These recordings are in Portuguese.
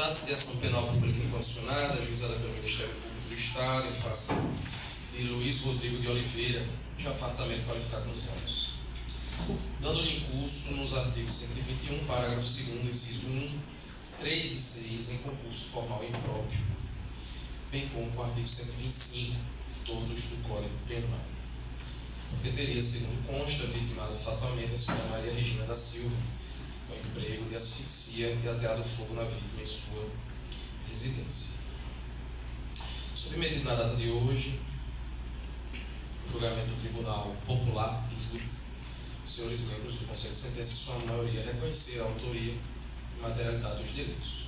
Trata-se de ação penal pública incondicionada, ajuizada pelo Ministério Público do Estado, em face de Luiz Rodrigo de Oliveira, de afartamento qualificado nos autos. Dando-lhe curso nos artigos 121, parágrafo 2º, inciso 1, 3 e 6, em concurso formal e impróprio, bem como com o artigo 125, todos do Código Penal. Porque teria, segundo consta, vitimado fatalmente a senhora Maria Regina da Silva, com emprego de asfixia e ateado fogo na vítima em sua residência. Submetido na data de hoje, o julgamento do Tribunal Popular do Júri, os senhores membros do Conselho de Sentença, em sua maioria, reconhecer a autoria e materialidade dos delitos.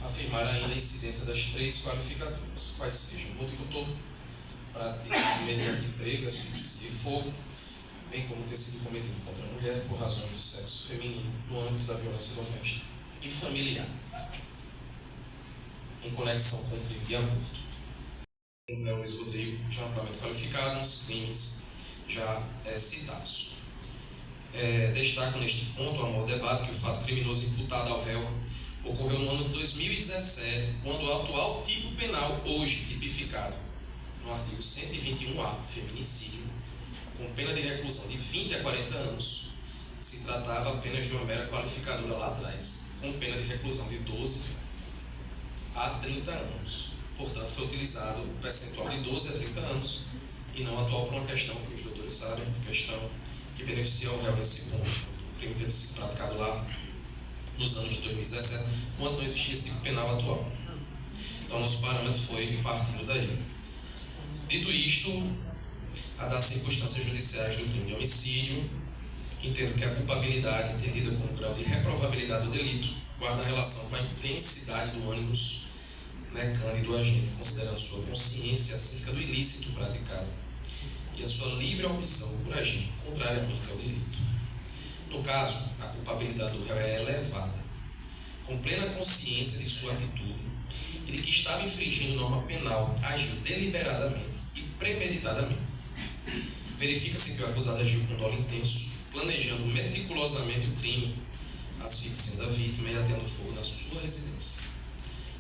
Afirmar ainda a incidência das 3 qualificadoras, quais sejam motivo torpe, prática mediante emprego, asfixia e fogo, bem como ter sido cometido contra a mulher por razões do sexo feminino no âmbito da violência doméstica e familiar, em conexão com o crime de aborto. O réu Luiz Rodrigo, já amplamente qualificado nos crimes já citados. Destaco neste ponto, a modo de debate, que o fato criminoso imputado ao réu ocorreu no ano de 2017, quando o atual tipo penal, hoje tipificado no artigo 121A, feminicídio, com pena de reclusão de 20 a 40 anos, se tratava apenas de uma mera qualificadora lá atrás, com pena de reclusão de 12 a 30 anos. Portanto, foi utilizado o percentual de 12 a 30 anos e não atual por uma questão que os doutores sabem, questão que beneficia o réu nesse ponto, o crime tendo sido praticado lá nos anos de 2017, quando não existia esse tipo penal atual. Então, nosso parâmetro foi partindo daí. Dito isto, a das circunstâncias judiciais do crime de homicídio, entendo que a culpabilidade, entendida como grau de reprovabilidade do delito, guarda relação com a intensidade do ânimos cândido do agente, considerando sua consciência acerca do ilícito praticado e a sua livre opção por agir contrariamente ao direito. No caso, a culpabilidade do réu é elevada, com plena consciência de sua atitude e de que estava infringindo norma penal, agiu deliberadamente e premeditadamente. Verifica-se que o acusado agiu com dolo intenso, planejando meticulosamente o crime, asfixiando a vítima e ateando fogo na sua residência.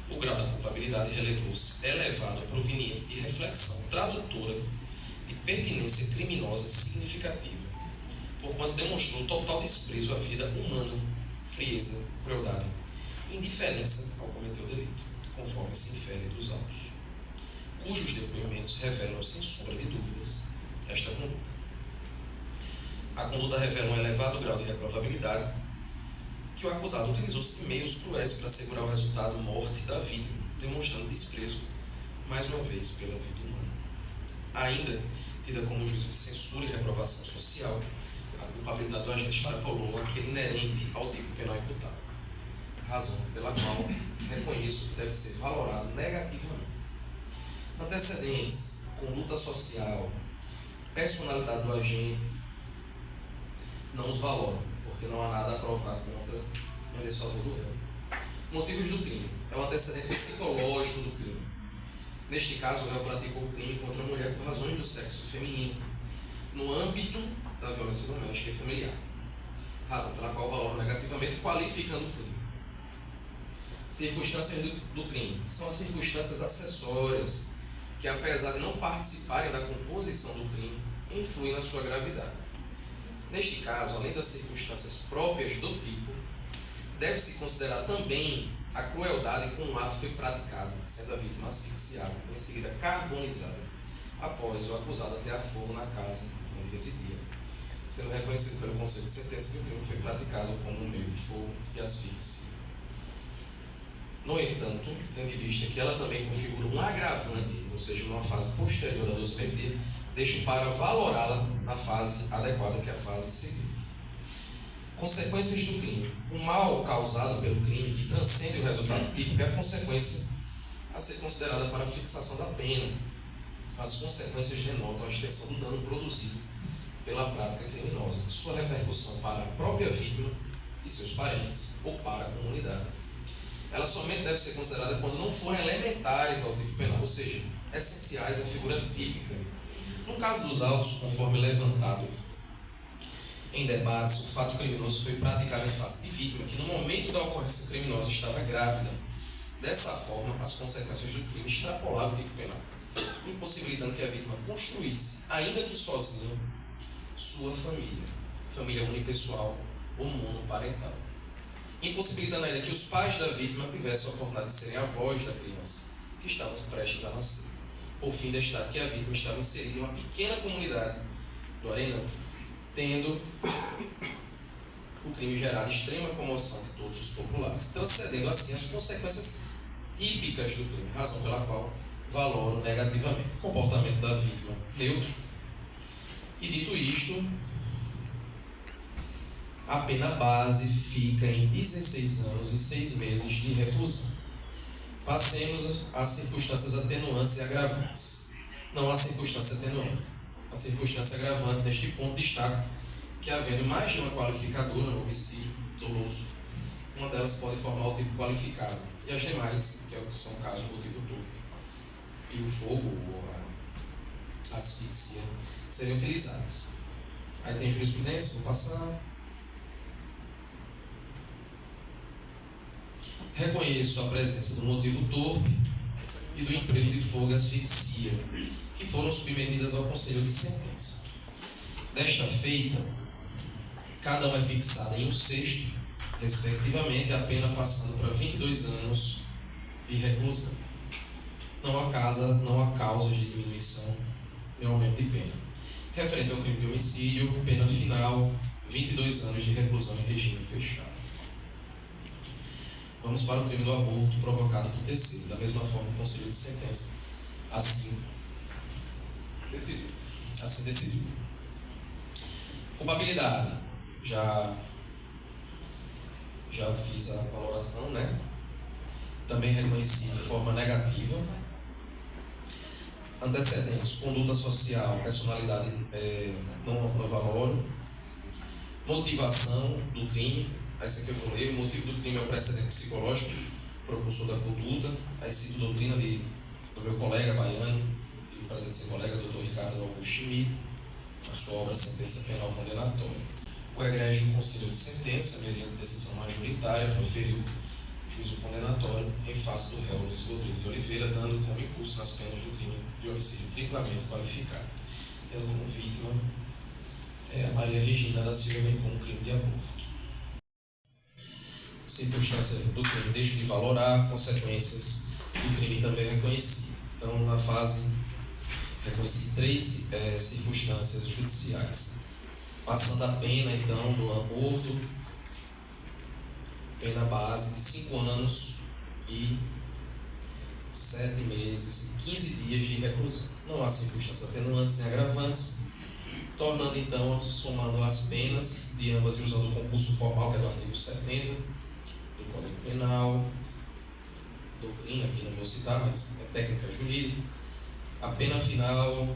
O grau da culpabilidade relevou-se elevado proveniente de reflexão tradutora de pertinência criminosa significativa, porquanto demonstrou total desprezo à vida humana, frieza, crueldade e indiferença ao cometer o delito, conforme se infere dos autos, cujos depoimentos revelam, sem sombra de dúvidas, esta conduta. A conduta revela um elevado grau de reprovabilidade, que o acusado utilizou-se de meios cruéis para assegurar o resultado morte da vítima, demonstrando desprezo, mais uma vez, pela vida humana. Ainda, tida como juízo de censura e reprovação social, a culpabilidade do agente extrapolou aquele inerente ao tipo penal imputado, razão pela qual reconheço que deve ser valorado negativamente. Antecedentes, conduta social, personalidade do agente, não os valoram, porque não há nada a provar contra o desfavor do réu. Motivos do crime. É o antecedente psicológico do crime. Neste caso, o réu praticou o crime contra a mulher por razões do sexo feminino, no âmbito da violência doméstica e familiar, razão pela qual valoro negativamente, qualificando o crime. Circunstâncias do crime. São as circunstâncias acessórias que, apesar de não participarem da composição do crime, influem na sua gravidade. Neste caso, além das circunstâncias próprias do tipo, deve-se considerar também a crueldade com o ato foi praticado, sendo a vítima asfixiada, em seguida carbonizada, após o acusado atear fogo na casa onde residia, sendo reconhecido pelo Conselho de Sentença que o crime foi praticado como um meio de fogo e asfixia. No entanto, tendo em vista que ela também configura um agravante, ou seja, numa fase posterior da dosimetria, deixo para valorá-la na fase adequada, que é a fase seguinte. Consequências do crime. O mal causado pelo crime, que transcende o resultado típico, é a consequência a ser considerada para a fixação da pena. As consequências denotam a extensão do dano produzido pela prática criminosa, sua repercussão para a própria vítima e seus parentes ou para a comunidade. Ela somente deve ser considerada quando não forem elementares ao tipo penal, ou seja, essenciais à figura típica. No caso dos autos, conforme levantado em debates, o fato criminoso foi praticado em face de vítima que, no momento da ocorrência criminosa, estava grávida, Dessa forma, as consequências do crime extrapolavam o tipo penal, impossibilitando que a vítima construísse, ainda que sozinha, sua família unipessoal ou monoparental, impossibilitando ainda que os pais da vítima tivessem a oportunidade de serem avós da criança que estava prestes a nascer. Por fim, destaque que a vítima estava inserida em uma pequena comunidade do Arenão, tendo o crime gerado extrema comoção de todos os populares, transcendendo assim as consequências típicas do crime, razão pela qual valoram negativamente o comportamento da vítima neutro. E dito isto, a pena base fica em 16 anos e 6 meses de reclusão. Passemos às circunstâncias atenuantes e agravantes. Não há circunstância atenuante. A circunstância agravante, neste ponto, destaca que, havendo mais de uma qualificadora no homicídio doloso, uma delas pode formar o tipo qualificado, e as demais, que é o que são o caso do motivo torpe e o fogo ou a asfixia, seriam utilizadas. Aí tem jurisprudência, vou passar. Reconheço a presença do motivo torpe e do emprego de fogo e asfixia, que foram submetidas ao conselho de sentença. Desta feita, cada uma é fixada em 1/6, respectivamente, a pena passando para 22 anos de reclusão. Não há causas de diminuição nem aumento de pena. Referente ao crime de homicídio, pena final, 22 anos de reclusão em regime fechado. Vamos para o crime do aborto provocado por terceiro. Da mesma forma, o conselho de sentença assim decidiu. Culpabilidade. Já fiz a valoração, né? Também reconheci de forma negativa. Antecedentes, conduta social, personalidade, não valoro. Motivação do crime. Essa aqui eu vou ler. O motivo do crime é o precedente psicológico, propulsor da conduta. Aí cito doutrina do meu colega baiano, tive o prazer de ser colega, Dr. Ricardo Augusto Schmidt, na sua obra Sentença Penal Condenatória. O egrégio Conselho de Sentença, mediante decisão majoritária, proferiu juízo condenatório em face do réu Luiz Rodrigo de Oliveira, dando como impulso nas penas do crime de homicídio triplamente qualificado, tendo como vítima a Maria Regina da Silva, bem como crime de aborto. Circunstância do crime deixo de valorar, consequências do crime também reconheci. Então, na fase, reconheci 3 circunstâncias judiciais. Passando a pena, então, do aborto, pena base de 5 anos e 7 meses e 15 dias de reclusão. Não há circunstâncias atenuantes nem agravantes, tornando, então, somando as penas de ambas e usando o concurso formal, que é do artigo 70 do Código Penal, doutrina, aqui não vou citar, mas é técnica jurídica, a pena final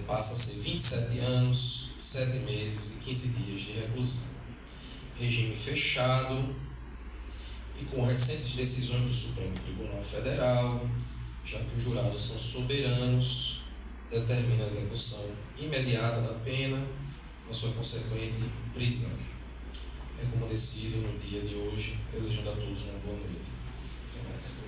passa a ser 27 anos, 7 meses e 15 dias de reclusão. Regime fechado e com recentes decisões do Supremo Tribunal Federal, já que os jurados são soberanos, determina a execução imediata da pena, com sua consequente prisão. É como decido no dia de hoje, desejando a todos uma boa noite. Até mais.